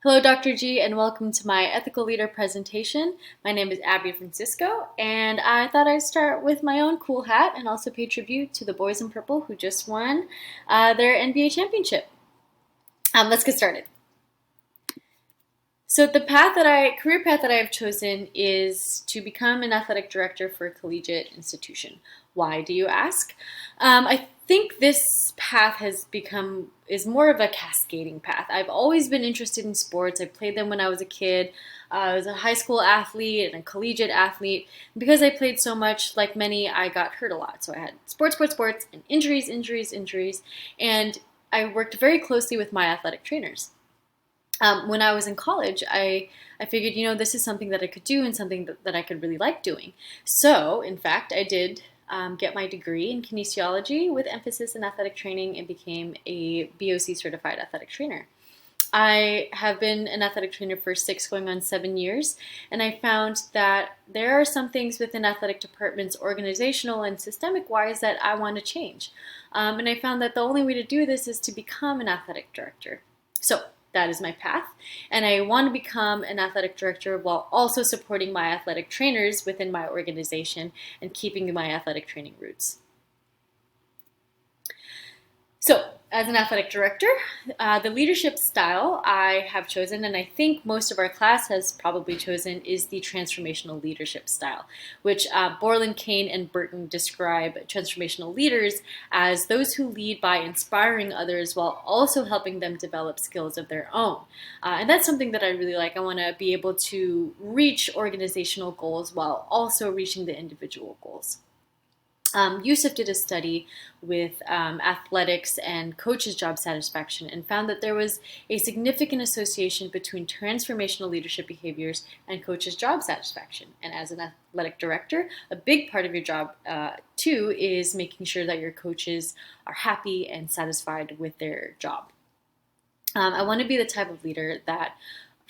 Hello, Dr. G, and welcome to my Ethical Leader presentation. My name is Abby Francisco, and I thought I'd start with my own cool hat and also pay tribute to the boys in purple who just won their NBA championship. Let's get started. So the career path that I have chosen is to become an athletic director for a collegiate institution. Why, do you ask? I think this path is more of a cascading path. I've always been interested in sports. I played them when I was a kid. I was a high school athlete and a collegiate athlete. Because I played so much, like many, I got hurt a lot. So I had sports, and injuries. And I worked very closely with my athletic trainers. When I was in college, I figured, this is something that I could do and something that I could really like doing. So, in fact, I did get my degree in kinesiology with emphasis in athletic training and became a BOC certified athletic trainer. I have been an athletic trainer for 6 going on 7 years, and I found that there are some things within athletic departments, organizational and systemic wise, that I want to change. And I found that the only way to do this is to become an athletic director. So that is my path, and I want to become an athletic director while also supporting my athletic trainers within my organization and keeping my athletic training roots. So, as an athletic director, the leadership style I have chosen, and I think most of our class has probably chosen, is the transformational leadership style, which Borland, Kane, and Burton describe transformational leaders as those who lead by inspiring others while also helping them develop skills of their own. And that's something that I really like. I want to be able to reach organizational goals while also reaching the individual goals. Yusuf did a study with athletics and coaches' job satisfaction and found that there was a significant association between transformational leadership behaviors and coaches' job satisfaction. And as an athletic director, a big part of your job, too, is making sure that your coaches are happy and satisfied with their job. I want to be the type of leader that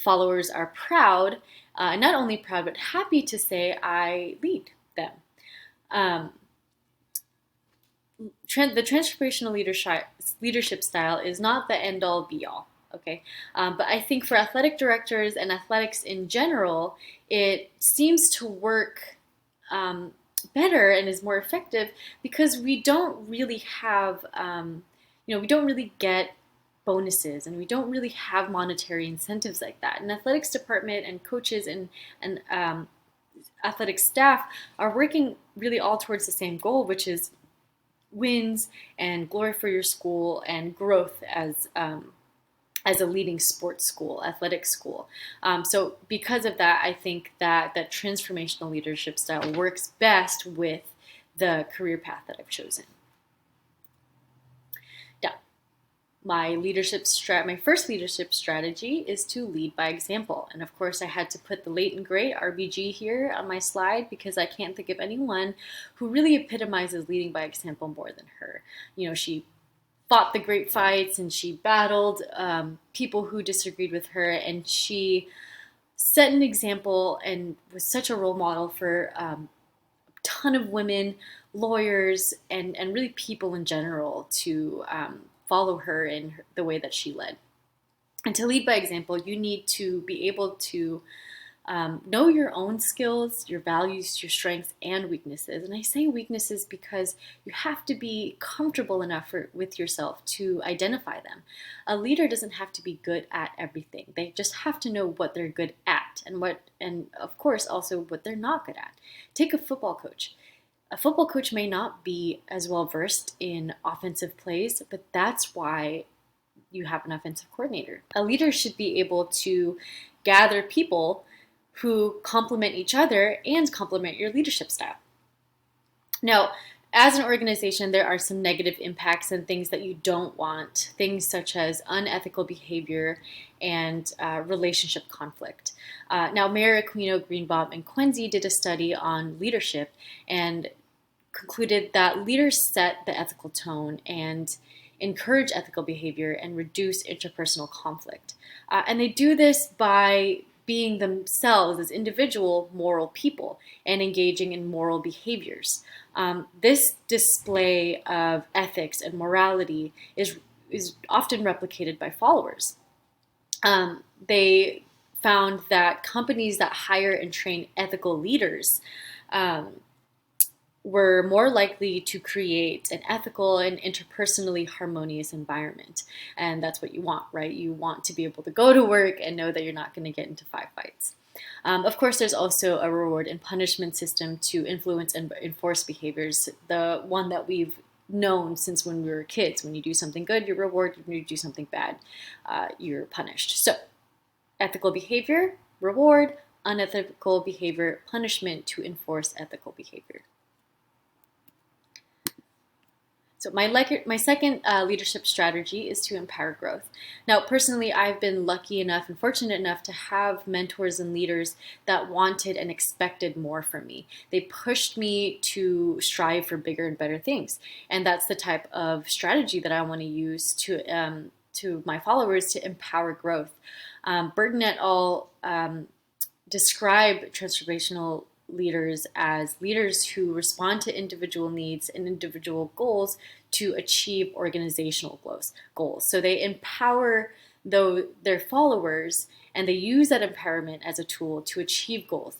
followers are proud, not only proud, but happy to say I lead them. The transformational leadership style is not the end-all be-all, okay? But I think for athletic directors and athletics in general, it seems to work better and is more effective because we don't really have, we don't really get bonuses and we don't really have monetary incentives like that. An athletics department and coaches and athletic staff are working really all towards the same goal, which is wins and glory for your school and growth as a leading sports school, athletic school. So because of that, I think that transformational leadership style works best with the career path that I've chosen. Now, my first leadership strategy is to lead by example. And of course, I had to put the late and great RBG here on my slide because I can't think of anyone who really epitomizes leading by example more than her. She fought the great fights and she battled people who disagreed with her, and she set an example and was such a role model for a ton of women, lawyers, and really people in general to follow her in the way that she led. And to lead by example, you need to be able to know your own skills, your values, your strengths, and weaknesses. And I say weaknesses because you have to be comfortable enough with yourself to identify them. A leader doesn't have to be good at everything. They just have to know what they're good at and of course also what they're not good at. Take a football coach. A football coach may not be as well versed in offensive plays, but that's why you have an offensive coordinator. A leader should be able to gather people who complement each other and complement your leadership style. Now, as an organization, there are some negative impacts and things that you don't want, things such as unethical behavior and relationship conflict. Now, Mayor Aquino, Greenbaum, and Quincy did a study on leadership and concluded that leaders set the ethical tone and encourage ethical behavior and reduce interpersonal conflict. And they do this by being themselves as individual moral people and engaging in moral behaviors. This display of ethics and morality is often replicated by followers. They found that companies that hire and train ethical leaders um, were more likely to create an ethical and interpersonally harmonious environment. And that's what you want, right? You want to be able to go to work and know that you're not going to get into fights. Of course, there's also a reward and punishment system to influence and enforce behaviors. The one that we've known since when we were kids. When you do something good, you're rewarded. When you do something bad, you're punished. So, ethical behavior, reward; unethical behavior, punishment to enforce ethical behavior. So my second leadership strategy is to empower growth. Now, personally, I've been lucky enough and fortunate enough to have mentors and leaders that wanted and expected more from me. They pushed me to strive for bigger and better things, and that's the type of strategy that I want to use to my followers to empower growth. Burton et al. Describe transformational leaders as leaders who respond to individual needs and individual goals to achieve organizational goals. So they empower their followers, and they use that empowerment as a tool to achieve goals.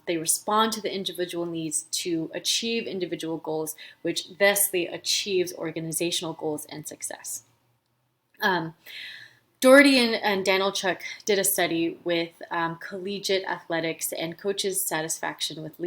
They respond to the individual needs to achieve individual goals, which thusly achieves organizational goals and success. Doherty and Danilchuk did a study with collegiate athletics and coaches' satisfaction with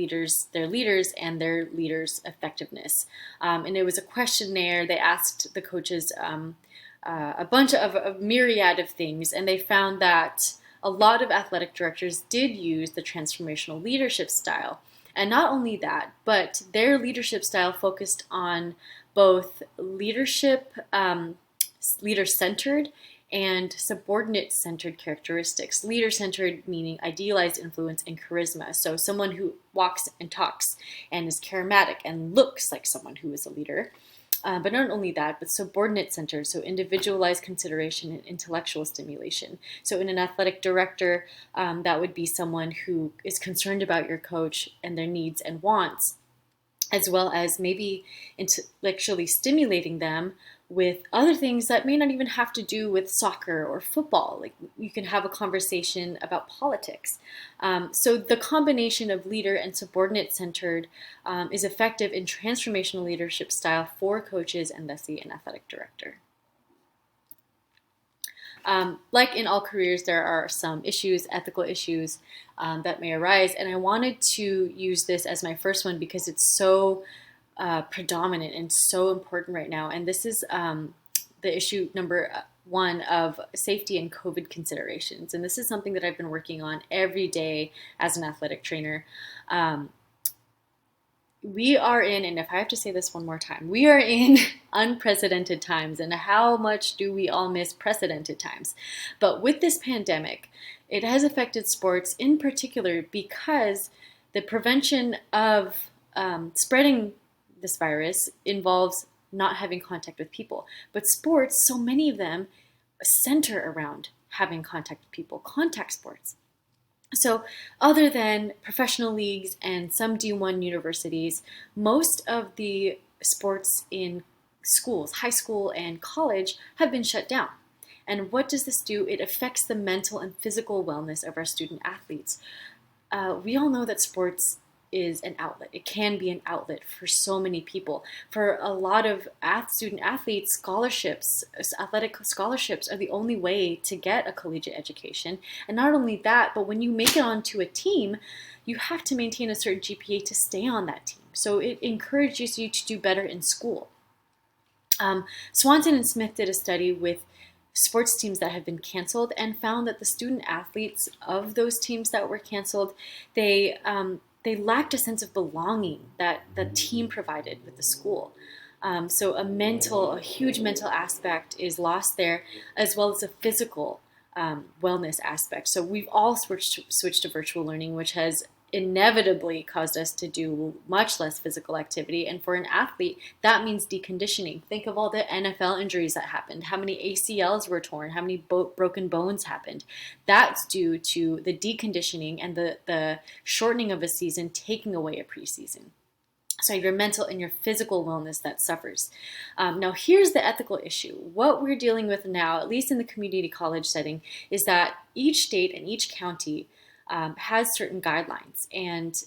their leaders and their leaders' effectiveness. And it was a questionnaire. They asked the coaches a bunch of a myriad of things, and they found that a lot of athletic directors did use the transformational leadership style. And not only that, but their leadership style focused on both leader-centered and subordinate-centered characteristics. Leader-centered meaning idealized influence and charisma. So someone who walks and talks and is charismatic and looks like someone who is a leader. But not only that, but subordinate-centered, so individualized consideration and intellectual stimulation. So in an athletic director, that would be someone who is concerned about your coach and their needs and wants, as well as maybe intellectually stimulating them with other things that may not even have to do with soccer or football. Like you can have a conversation about politics. So the combination of leader and subordinate centered is effective in transformational leadership style for coaches and thusly an athletic director. Like in all careers, there are some issues, ethical issues that may arise. And I wanted to use this as my first one because it's so predominant and so important right now. And this is the issue number one of safety and COVID considerations. And this is something that I've been working on every day as an athletic trainer. We are in, and if I have to say this one more time, we are in unprecedented times. And how much do we all miss precedented times? But with this pandemic, it has affected sports in particular because the prevention of spreading this virus involves not having contact with people. But sports, so many of them center around having contact with people, contact sports. So other than professional leagues and some D1 universities, most of the sports in schools, high school and college, have been shut down. And what does this do? It affects the mental and physical wellness of our student athletes. We all know that sports is an outlet. It can be an outlet for so many people. For a lot of student athletes, athletic scholarships are the only way to get a collegiate education. And not only that, but when you make it onto a team, you have to maintain a certain GPA to stay on that team. So it encourages you to do better in school. Swanson and Smith did a study with sports teams that have been canceled and found that the student athletes of those teams that were canceled, they lacked a sense of belonging that the team provided with the school. So a huge mental aspect is lost there, as well as a physical wellness aspect. So we've all switched to virtual learning, which has inevitably caused us to do much less physical activity. And for an athlete, that means deconditioning. Think of all the NFL injuries that happened, how many ACLs were torn, how many broken bones happened. That's due to the deconditioning and the shortening of a season taking away a preseason. So your mental and your physical wellness that suffers. Now, here's the ethical issue. What we're dealing with now, at least in the community college setting, is that each state and each county has certain guidelines, and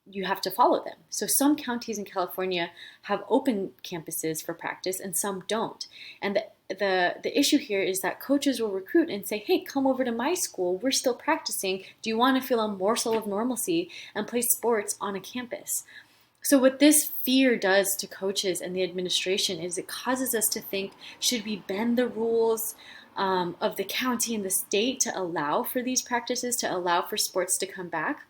you have to follow them. So some counties in California have open campuses for practice, and some don't. And the issue here is that coaches will recruit and say, "Hey, come over to my school. We're still practicing. Do you want to feel a morsel of normalcy and play sports on a campus?" So what this fear does to coaches and the administration is it causes us to think, should we bend the rules of the county and the state to allow for these practices, to allow for sports to come back,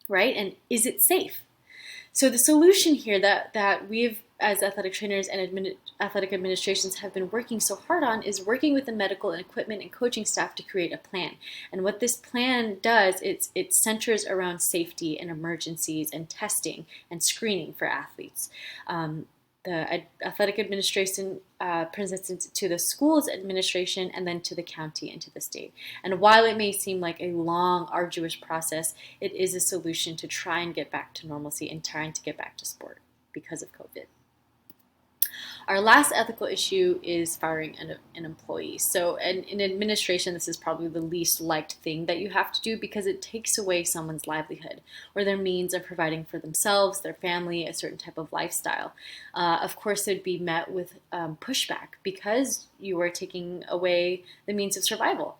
right? And is it safe? So the solution here that we've, as athletic trainers and athletic administrations, have been working so hard on is working with the medical and equipment and coaching staff to create a plan. And what this plan does, it centers around safety and emergencies and testing and screening for athletes. The athletic administration presents it to the school's administration and then to the county and to the state. And while it may seem like a long, arduous process, it is a solution to try and get back to normalcy and trying to get back to sport because of COVID. Our last ethical issue is firing an employee. So in administration, this is probably the least liked thing that you have to do because it takes away someone's livelihood or their means of providing for themselves, their family, a certain type of lifestyle. Of course, it'd be met with pushback because you are taking away the means of survival.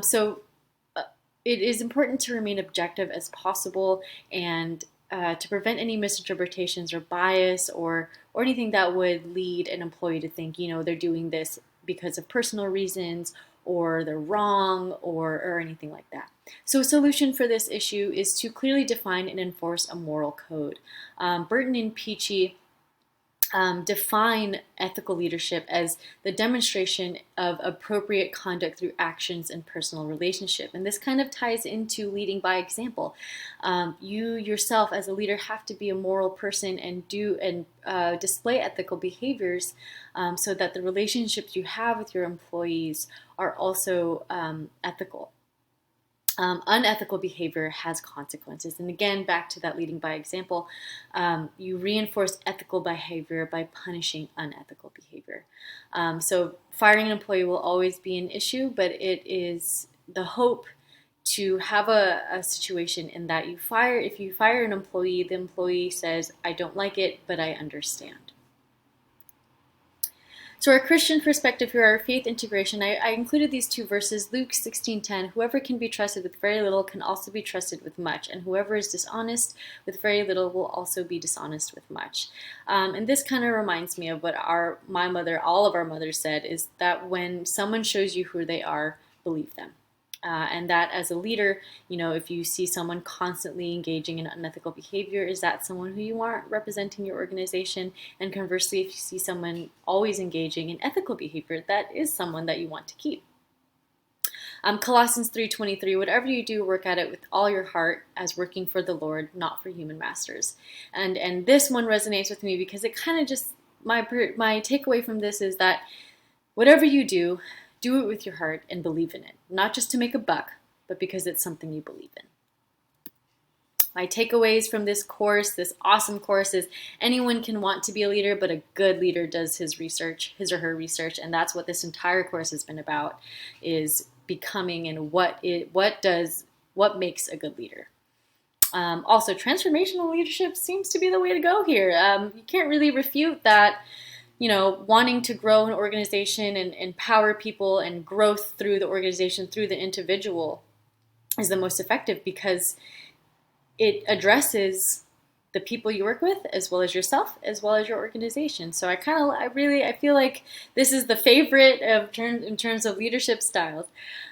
So it is important to remain objective as possible and to prevent any misinterpretations or bias or anything that would lead an employee to think, they're doing this because of personal reasons or they're wrong or anything like that. So a solution for this issue is to clearly define and enforce a moral code. Burton and Peachy define ethical leadership as the demonstration of appropriate conduct through actions and personal relationship. And this kind of ties into leading by example. You yourself as a leader have to be a moral person and display ethical behaviors so that the relationships you have with your employees are also ethical. Unethical behavior has consequences. And again, back to that leading by example, you reinforce ethical behavior by punishing unethical behavior. So firing an employee will always be an issue, but it is the hope to have a situation in that if you fire an employee, the employee says, "I don't like it, but I understand." So our Christian perspective here, our faith integration, I included these two verses, Luke 16:10, "Whoever can be trusted with very little can also be trusted with much, and whoever is dishonest with very little will also be dishonest with much." And this kind of reminds me of what my mother, all of our mothers said, is that when someone shows you who they are, believe them. And that as a leader, if you see someone constantly engaging in unethical behavior, is that someone who you aren't representing your organization? And conversely, if you see someone always engaging in ethical behavior, that is someone that you want to keep. Colossians 3:23, "Whatever you do, work at it with all your heart as working for the Lord, not for human masters." And this one resonates with me because it kind of just, my takeaway from this is that whatever you do it with your heart and believe in it. Not just to make a buck, but because it's something you believe in. My takeaways from this course, this awesome course, is anyone can want to be a leader, but a good leader does his or her research, and that's what this entire course has been about, is becoming and what makes a good leader. Also, transformational leadership seems to be the way to go here. You can't really refute that wanting to grow an organization and empower people and growth through the organization, through the individual, is the most effective because it addresses the people you work with as well as yourself, as well as your organization. So I feel like this is the favorite in terms of leadership styles.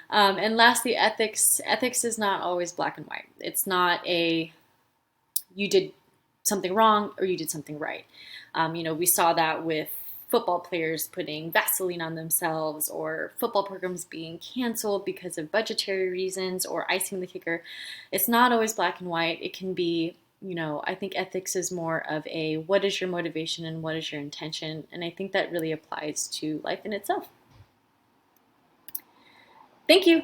And lastly, ethics. Ethics is not always black and white. It's not you did something wrong or you did something right. We saw that with football players putting Vaseline on themselves or football programs being canceled because of budgetary reasons or icing the kicker. It's not always black and white. It can be, I think ethics is more of a what is your motivation and what is your intention. And I think that really applies to life in itself. Thank you.